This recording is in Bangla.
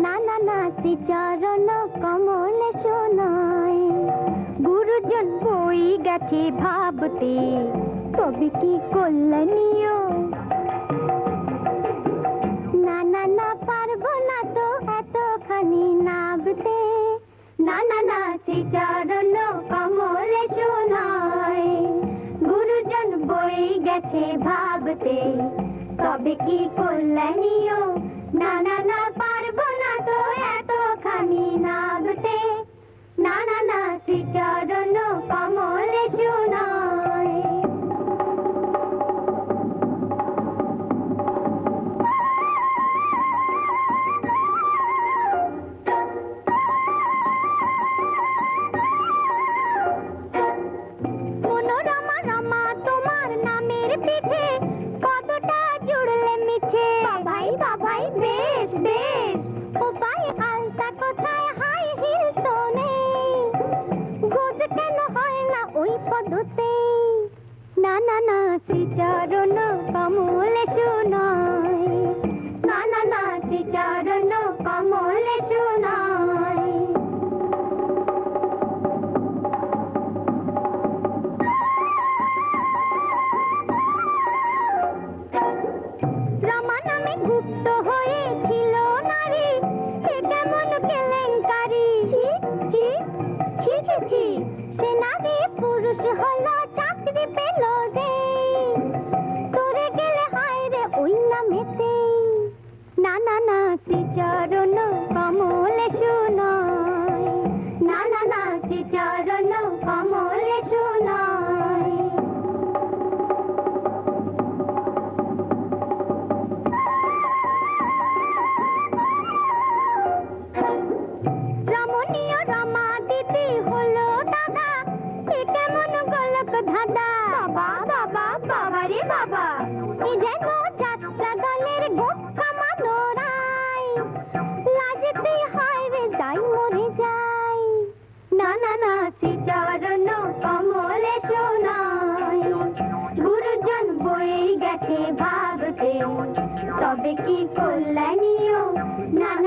নানা নাচি চরণ কমলে শোনায়, গুরুজন বই গেছে ভাবতে, তবে কি কল্যাণীয়। নানা না পারবো না তো এতখানি নাবতে, নানা নাচি চরণ কমলে শোনায়, গুরুজন বই গেছে ভাবতে, তবে কি কল্যাণীয়। নানা না পারবো না তো এতখানি নাবতে, নানা নাচি চরণ কমলে শোনায়। মনোরমা রমা তোমার নামের পিঠে কতটা জুড়লে মিছে, বাবাই বাবাই বেশ বেশ, ও পায়ে আলতা কোথায় হাই হিল তো নেই, গোজ কেন হয় না ওই পদতে, নানা নাচি চরণ কমলে শোনায়, নানা নাচি চরণ কমলে শোনায়। রমা নামে গুপ্ত হয়েছিল নারী, এ কেমন কেলেঙ্কারি, ছি ছি ছি ছি ছি, সে নারী পুরুষ হলো চাকরি পেল যে, তোরে গেলে হায় রে ওই নামেতে, নানা নাচি চরণ কমলে শোনায়, নানা নাচি চরণ কমলে শোনায়। রমণীয় রমা দিদি হলো দাদা, এ কেমন গলক ধাঁধা, বাবা বাবা বাবা রে বাবা, এ যেন যাত্রা দলের গোপা মানোরাই, লাজতে হায় রে যাই মরে যাই, নানা নাচি চরণ কমলে শোনায়, গুরুজন বই গেছে ভাবতে, তবে কি কল্যাণীয়। নানা